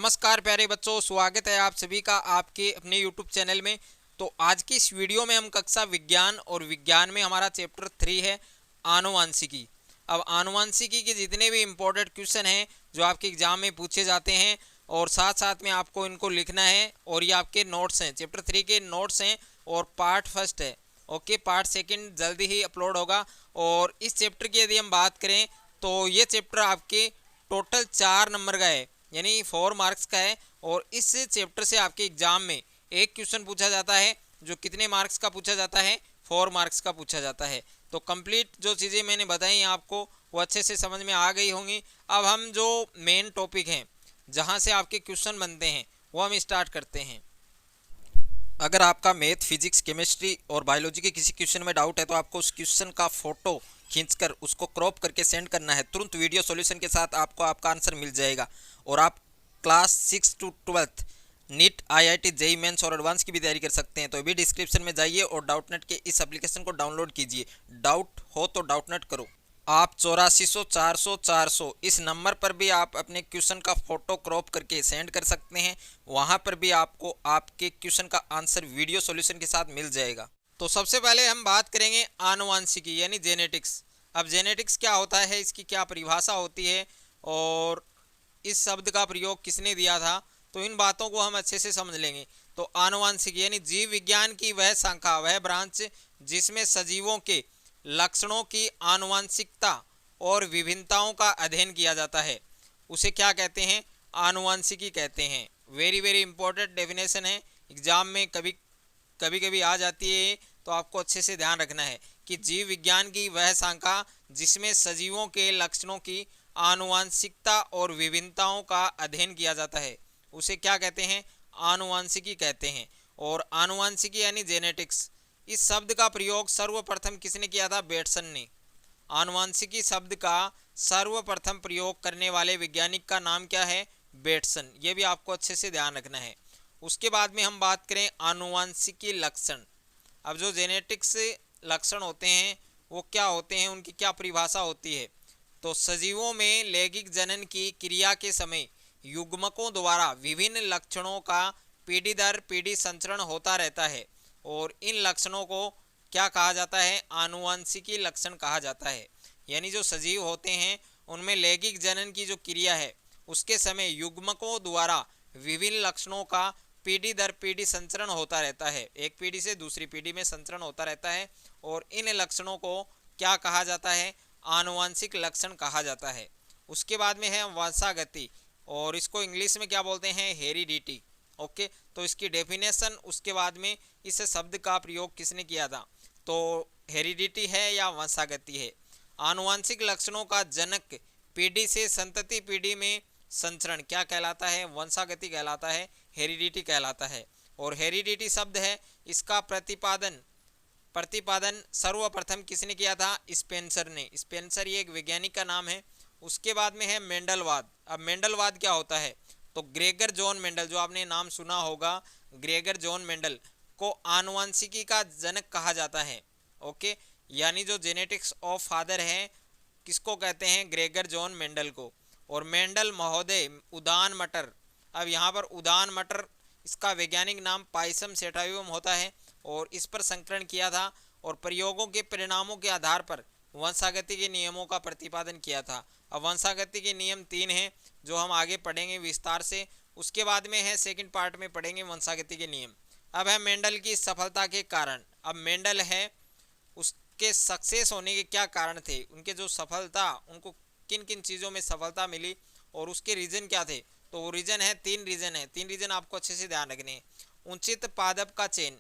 नमस्कार प्यारे बच्चों, स्वागत है आप सभी का आपके अपने YouTube चैनल में। तो आज की इस वीडियो में हम कक्षा विज्ञान और विज्ञान में हमारा चैप्टर 3 है आनुवांशिकी। अब आनुवांशिकी के जितने भी इम्पोर्टेंट क्वेश्चन हैं जो आपके एग्जाम में पूछे जाते हैं और साथ साथ में आपको इनको लिखना है, और ये आपके नोट्स हैं, चैप्टर 3 के नोट्स हैं और पार्ट फर्स्ट है। ओके, पार्ट सेकेंड जल्दी ही अपलोड होगा। और इस चैप्टर की यदि हम बात करें तो ये चैप्टर आपके टोटल 4 नंबर का है, यानी 4 मार्क्स का है। और इस चैप्टर से आपके एग्जाम में एक क्वेश्चन पूछा जाता है जो कितने मार्क्स का पूछा जाता है, 4 मार्क्स का पूछा जाता है। तो कंप्लीट जो चीज़ें मैंने बताई आपको वो अच्छे से समझ में आ गई होंगी। अब हम जो मेन टॉपिक हैं जहां से आपके क्वेश्चन बनते हैं वो हम स्टार्ट करते हैं। अगर आपका मैथ, फिजिक्स, केमिस्ट्री और बायोलॉजी के किसी क्वेश्चन में डाउट है तो आपको उस क्वेश्चन का फोटो खींचकर उसको क्रॉप करके सेंड करना है। तुरंत वीडियो सॉल्यूशन के साथ आपको आपका आंसर मिल जाएगा। और आप class 6 to 12 NEET, IIT, JEE mains और एडवांस की भी तैयारी कर सकते हैं। तो अभी डिस्क्रिप्शन में जाइए और डाउटनेट के इस एप्लीकेशन को डाउनलोड कीजिए। डाउट हो तो डाउटनेट करो। आप 8400 400 400 इस नंबर पर भी आप अपने क्वेश्चन का फोटो क्रॉप करके सेंड कर सकते हैं। वहां पर भी आपको आपके क्वेश्चन का आंसर वीडियो सॉल्यूशन के साथ मिल जाएगा। तो सबसे पहले हम बात करेंगे आनुवांशिकी यानी जेनेटिक्स। अब जेनेटिक्स क्या होता है, इसकी क्या परिभाषा होती है और इस शब्द का प्रयोग किसने दिया था, तो इन बातों को हम अच्छे से समझ लेंगे। तो आनुवांशिकी यानी जीव विज्ञान की वह शाखा, वह ब्रांच जिसमें सजीवों के लक्षणों की आनुवांशिकता और विभिन्नताओं का अध्ययन किया जाता है, उसे क्या कहते हैं, आनुवांशिकी कहते हैं। वेरी वेरी इंपॉर्टेंट डेफिनेशन है, एग्जाम में कभी कभी आ जाती है, तो आपको अच्छे से ध्यान रखना है कि जीव विज्ञान की वह शाखा जिसमें सजीवों के लक्षणों की आनुवांशिकता और विभिन्नताओं का अध्ययन किया जाता है उसे क्या कहते हैं, आनुवांशिकी कहते हैं। और आनुवांशिकी यानी जेनेटिक्स, इस शब्द का प्रयोग सर्वप्रथम किसने किया था, बेटसन ने। आनुवांशिकी शब्द का सर्वप्रथम प्रयोग करने वाले वैज्ञानिक का नाम क्या है, बेटसन। ये भी आपको अच्छे से ध्यान रखना है। उसके बाद में हम बात करें आनुवांशिकी लक्षण। अब जो जेनेटिक्स लक्षण होते हैं वो क्या होते हैं, उनकी क्या परिभाषा होती है। तो सजीवों में लैंगिक जनन की क्रिया के समय युग्मकों द्वारा विभिन्न लक्षणों का पीढ़ी दर पीढ़ी संचरण होता रहता है, और इन लक्षणों को क्या कहा जाता है, आनुवांशिकी लक्षण कहा जाता है। यानी जो सजीव होते हैं उनमें लैंगिक जनन की जो क्रिया है उसके समय युग्मकों द्वारा विभिन्न लक्षणों का पीढ़ी दर पीढ़ी संचरण होता रहता है, एक पीढ़ी से दूसरी पीढ़ी में संचरण होता रहता है, और इन लक्षणों को क्या कहा जाता है, आनुवांशिक लक्षण कहा जाता है। उसके बाद में है वंशागति, और इसको इंग्लिश में क्या बोलते हैं, हेरिडिटी। ओके, तो इसकी डेफिनेशन उसके बाद में इस शब्द का प्रयोग किसने किया था, तो हेरिडिटी है या वंशागति है। आनुवांशिक लक्षणों का जनक पीढ़ी से संतति पीढ़ी में संचरण क्या कहलाता है, वंशागति कहलाता है, हेरिडिटी कहलाता है। और हेरिडिटी शब्द है, इसका प्रतिपादन सर्वप्रथम किसने किया था, स्पेंसर ने। स्पेंसर ये एक वैज्ञानिक का नाम है। उसके बाद में है मेंडलवाद। अब मेंडलवाद क्या होता है, तो ग्रेगर जॉन मेंडल, जो आपने नाम सुना होगा, ग्रेगर जॉन मेंडल को आनुवांशिकी का जनक कहा जाता है। ओके, यानी जो जेनेटिक्स ऑफ फादर है किसको कहते हैं, ग्रेगर जॉन मेंडल को। और मेंडल महोदय उदान मटर, अब यहाँ पर उदान मटर इसका वैज्ञानिक नाम पाइसम सेटाइवम होता है, और इस पर संकलन किया था और प्रयोगों के परिणामों के आधार पर वंशागति के नियमों का प्रतिपादन किया था। अब वंशागति के नियम 3 हैं जो हम आगे पढ़ेंगे विस्तार से। उसके बाद में है सेकंड पार्ट में पढ़ेंगे वंशागति के नियम। अब है मेंडल की सफलता के कारण। अब मेंडल है, उसके सक्सेस होने के क्या कारण थे, उनके जो सफलता, उनको किन किन चीज़ों में सफलता मिली और उसके रीजन क्या थे। तो वो रीजन है, 3 रीजन है, 3 रीजन आपको अच्छे से ध्यान रखने हैं। उचित पादप का चयन,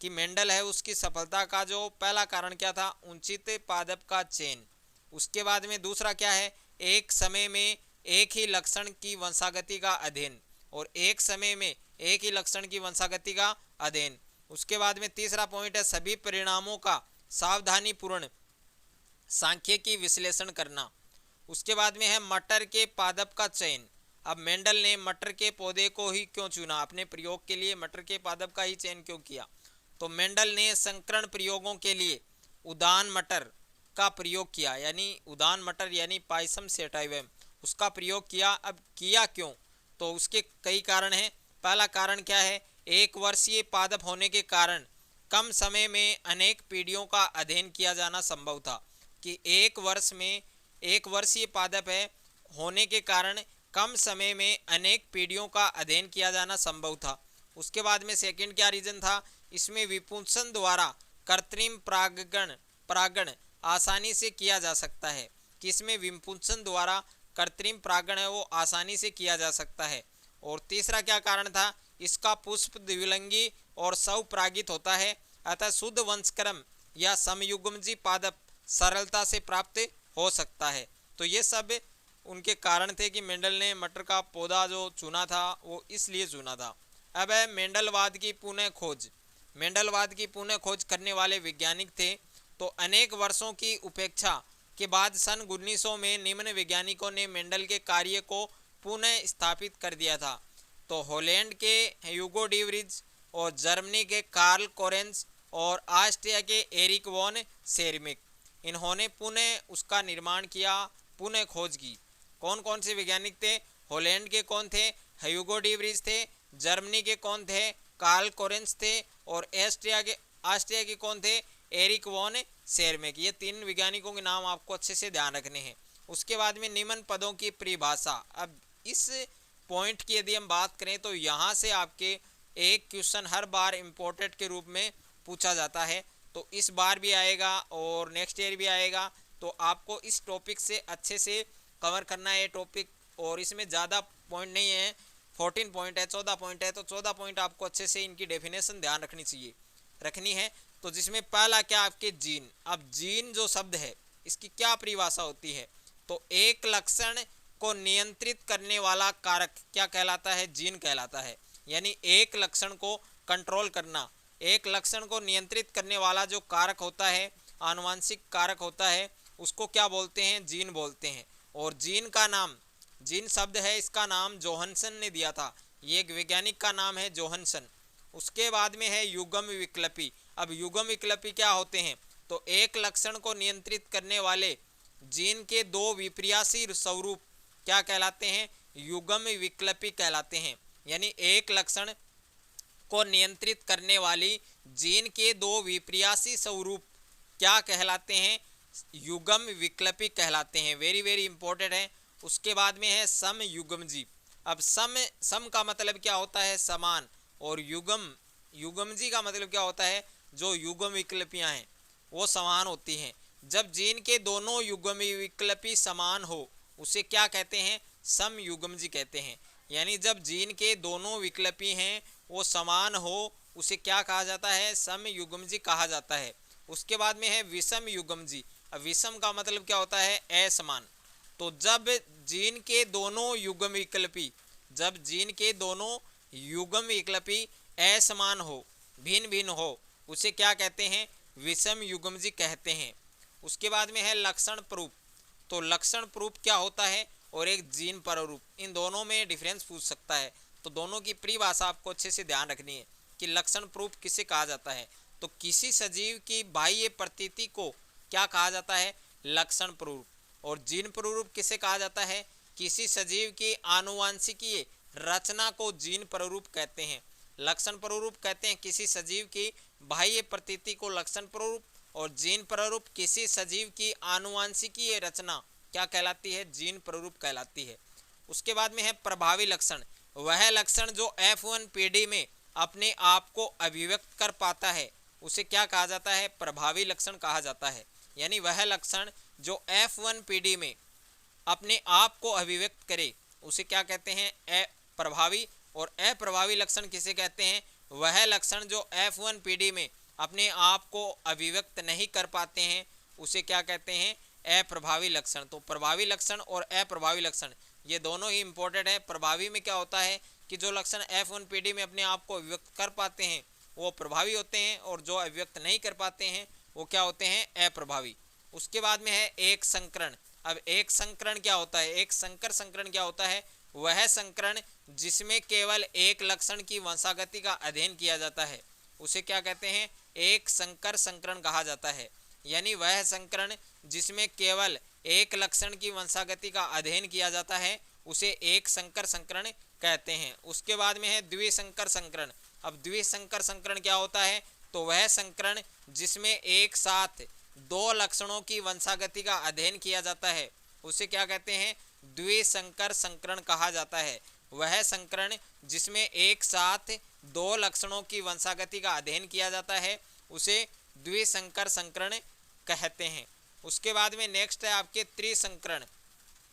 कि मेंडल है उसकी सफलता का जो पहला कारण क्या था, उचित पादप का चयन। उसके बाद में दूसरा क्या है, एक समय में एक ही लक्षण की वंशागति का अध्ययन, और एक समय में एक ही लक्षण की वंशागति का अध्ययन। उसके बाद में तीसरा पॉइंट है सभी परिणामों का सावधानी पूर्ण सांख्यिकी विश्लेषण करना। उसके बाद में है मटर के पादप का चयन। अब मेंडल ने मटर के पौधे को ही क्यों चुना, अपने प्रयोग के लिए मटर के पादप का ही चयन क्यों किया, तो मेंडल ने संकरण प्रयोगों के लिए उदान मटर का प्रयोग किया, यानी उदान मटर यानी पाइसम सेटाइवम उसका प्रयोग किया। अब किया क्यों, तो उसके कई कारण हैं। पहला कारण क्या है, एक वर्षीय पादप होने के कारण कम समय में अनेक पीढ़ियों का अध्ययन किया जाना संभव था, कि एक वर्षीय पादप है होने के कारण कम समय में अनेक पीढ़ियों का अध्ययन किया जाना संभव था। उसके बाद में सेकंड क्या रीजन था, इसमें विपुंसन द्वारा कृत्रिम परागण आसानी से किया जा सकता है, कि इसमें विपुंसन द्वारा कृत्रिम परागण है वो आसानी से किया जा सकता है। और तीसरा क्या कारण था, इसका पुष्प द्विलिंगी और स्वपरागित होता है, अतः शुद्ध वंशक्रम या समयुग्मजी पादप सरलता से प्राप्त हो सकता है। तो ये सब उनके कारण थे कि मेंडल ने मटर का पौधा जो चुना था वो इसलिए चुना था। अब है मेंडलवाद की पुनः खोज। मेंडलवाद की पुनः खोज करने वाले वैज्ञानिक थे। तो अनेक वर्षों की उपेक्षा के बाद सन 1900 में निम्न वैज्ञानिकों ने मेंडल के कार्य को पुनः स्थापित कर दिया था। तो हॉलैंड के ह्यूगो डी व्रीज और जर्मनी के कार्ल कोरेंस और ऑस्ट्रिया के एरिक वॉन शेरमिक, इन्होंने पुनः उसका निर्माण किया, पुनः खोज की। कौन कौन से वैज्ञानिक थे, हॉलैंड के कौन थे, ह्यूगो डी व्रीज थे, जर्मनी के कौन थे, कार्ल कोरेंस थे, और ऑस्ट्रिया के कौन थे, एरिक वॉन शेरमिक। ये तीन वैज्ञानिकों के नाम आपको अच्छे से ध्यान रखने हैं। उसके बाद में निम्न पदों की परिभाषा। अब इस पॉइंट की यदि हम बात करें तो यहाँ से आपके एक क्वेश्चन हर बार इम्पोर्टेंट के रूप में पूछा जाता है। तो इस बार भी आएगा और नेक्स्ट ईयर भी आएगा। तो आपको इस टॉपिक से अच्छे से कवर करना है ये टॉपिक, और इसमें ज़्यादा पॉइंट नहीं है, 14 पॉइंट है, 14 पॉइंट है। तो 14 पॉइंट आपको अच्छे से इनकी डेफिनेशन ध्यान रखनी है। तो जिसमें पहला क्या आपके जीन। अब जीन जो शब्द है इसकी क्या परिभाषा होती है, तो एक लक्षण को नियंत्रित करने वाला कारक क्या कहलाता है, जीन कहलाता है। यानी एक लक्षण को कंट्रोल करना, एक लक्षण को नियंत्रित करने वाला जो कारक होता है, आनुवांशिक कारक होता है, उसको क्या बोलते हैं, जीन बोलते हैं। और जीन का नाम, जीन शब्द है इसका नाम जोहानसन ने दिया था, ये एक वैज्ञानिक का नाम है जोहानसन। उसके बाद में है युग्म विकल्पी। अब युग्म विकल्पी क्या होते हैं, तो एक लक्षण को नियंत्रित करने वाले जीन के दो विपर्यासी स्वरूप क्या कहलाते हैं, युग्म विकल्पी कहलाते हैं। यानी एक लक्षण को नियंत्रित करने वाली जीन के दो विपर्यासी स्वरूप क्या कहलाते हैं, युग्म विकल्पी कहलाते हैं। वेरी वेरी इंपॉर्टेंट है। उसके बाद में है सम युग्मजी। अब सम का मतलब क्या होता है, समान, और युग्मजी का मतलब क्या होता है, जो युग्म विकल्पियां हैं वो समान होती हैं। जब जीन के दोनों युग्म विकल्पी समान हो उसे क्या कहते हैं, सम युग्मजी कहते हैं। यानी जब जीन के दोनों विकल्पी हैं वो समान हो उसे क्या कहा जाता है, सम युग्मजी कहा जाता है। उसके बाद में है विषम युग्मजी। अब विषम का मतलब क्या होता है, असमान। तो जब जीन के दोनों युग्म विकल्पी असमान हो, भिन्न भिन्न हो, उसे क्या कहते हैं, विषम युग्मजी कहते हैं। उसके बाद में है लक्षण प्रूफ। तो लक्षण प्रूफ क्या होता है, और एक जीन प्रारूप, इन दोनों में डिफरेंस पूछ सकता है। तो दोनों की परिभाषा आपको अच्छे से ध्यान रखनी है कि लक्षण प्रूफ किसे कहा जाता है। तो किसी सजीव की बाह्य प्रतीति को क्या कहा जाता है, लक्षण प्रारूप। और जीन प्रारूप किसे कहा जाता है, किसी सजीव की आनुवांशिकीय रचना को जीन प्रारूप कहते हैं। लक्षण प्रारूप कहते हैं किसी सजीव की बाह्य प्रतीति को लक्षण प्रारूप, और जीन प्रारूप किसी सजीव की आनुवांशिकीय रचना क्या कहलाती है, जीन प्रारूप कहलाती है। उसके बाद में है प्रभावी लक्षण। वह लक्षण जो F1 पीढ़ी में अपने आप को अभिव्यक्त कर पाता है उसे क्या कहा जाता है, प्रभावी लक्षण कहा जाता है। यानी वह लक्षण जो F1 पीढ़ी में अपने आप को अभिव्यक्त करे उसे क्या कहते हैं, प्रभावी। और अप्रभावी लक्षण किसे कहते हैं, वह लक्षण जो F1 पीढ़ी में अपने आप को अभिव्यक्त नहीं कर पाते हैं उसे क्या कहते हैं, अप्रभावी लक्षण। तो प्रभावी लक्षण और अप्रभावी लक्षण ये दोनों ही इंपॉर्टेंट है। प्रभावी में क्या होता है कि जो लक्षण F1 पीढ़ी में अपने आप को अभिव्यक्त कर पाते हैं वो प्रभावी होते हैं, और जो अभिव्यक्त नहीं कर पाते हैं वो क्या होते हैं, अप्रभावी। उसके बाद में है एक संकरण। अब एक संकरण क्या होता है, एक संकर संकरण क्या होता है, वह संकरण जिसमें केवल एक लक्षण की वंशागति का अध्ययन किया जाता है उसे क्या कहते हैं, एक संकर संकरण कहा जाता है। यानी वह संकरण जिसमें केवल एक लक्षण की वंशागति का अध्ययन किया जाता है उसे एक संकर संकरण कहते हैं। उसके बाद में है द्विसंकर संकरण। अब द्विसंकर संकरण क्या होता है? तो वह संकरण जिसमें एक साथ दो लक्षणों की वंशागति का अध्ययन किया जाता है उसे क्या कहते हैं? द्विसंकर संकरण कहा जाता है। वह संकरण जिसमें एक साथ दो लक्षणों की वंशागति का अध्ययन किया जाता है उसे द्विसंकर संकरण कहते हैं। उसके बाद में नेक्स्ट है आपके त्रिसंकरण।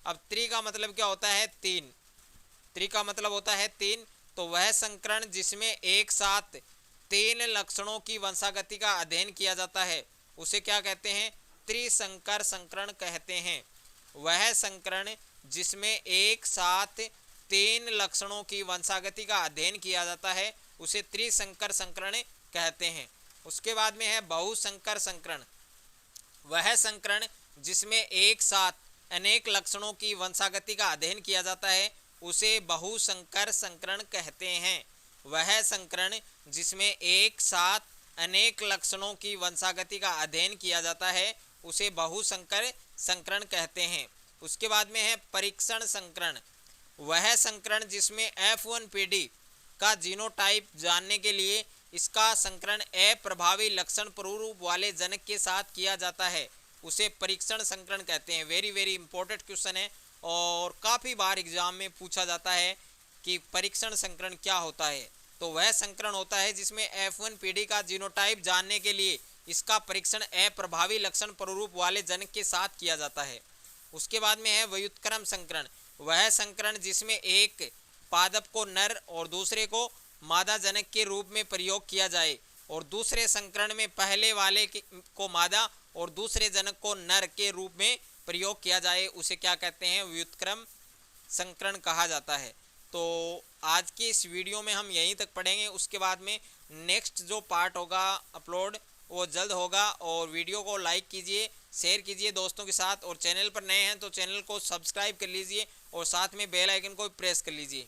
अब त्रि का मतलब क्या होता है? तीन। त्रि का मतलब होता है तीन। तो वह संकरण जिसमें एक साथ तीन लक्षणों की वंशागति का अध्ययन किया जाता है उसे क्या कहते हैं? त्रिसंकर संकरण कहते हैं। वह संकरण जिसमें एक साथ तीन लक्षणों की वंशागति का अध्ययन किया जाता है उसे त्रिसंकर संकरण कहते हैं। उसके बाद में है बहुसंकर संकरण। वह संकरण जिसमें एक साथ अनेक लक्षणों की वंशागति का अध्ययन किया जाता है उसे बहुसंकर संकरण कहते हैं। वह संकरण जिसमें एक साथ अनेक लक्षणों की वंशागति का अध्ययन किया जाता है उसे बहुसंकर संकरण कहते हैं। उसके बाद में है परीक्षण संकरण। वह संकरण जिसमें F1PD का जीनोटाइप जानने के लिए इसका संकरण अप्रभावी लक्षण प्रारूप वाले जनक के साथ किया जाता है उसे परीक्षण संकरण कहते हैं। वेरी वेरी इंपॉर्टेंट क्वेश्चन है और काफ़ी बार एग्जाम में पूछा जाता है कि परीक्षण संकरण क्या होता है। तो वह संकरण होता है जिसमें F1PD का जीनोटाइप जानने के लिए इसका परीक्षण अप्रभावी लक्षण प्रारूप वाले जनक के साथ किया जाता है। उसके बाद में है व्युत्क्रम संकरण। वह संकरण जिसमें एक पादप को नर और दूसरे को मादा जनक के रूप में प्रयोग किया जाए और दूसरे संकरण में पहले वाले को मादा और दूसरे जनक को नर के रूप में प्रयोग किया जाए उसे क्या कहते हैं? व्युत्क्रम संकरण कहा जाता है। तो आज की इस वीडियो में हम यहीं तक पढ़ेंगे। उसके बाद में नेक्स्ट जो पार्ट होगा अपलोड वो जल्द होगा। और वीडियो को लाइक कीजिए, शेयर कीजिए दोस्तों के साथ और चैनल पर नए हैं तो चैनल को सब्सक्राइब कर लीजिए और साथ में बेल आइकन को प्रेस कर लीजिए।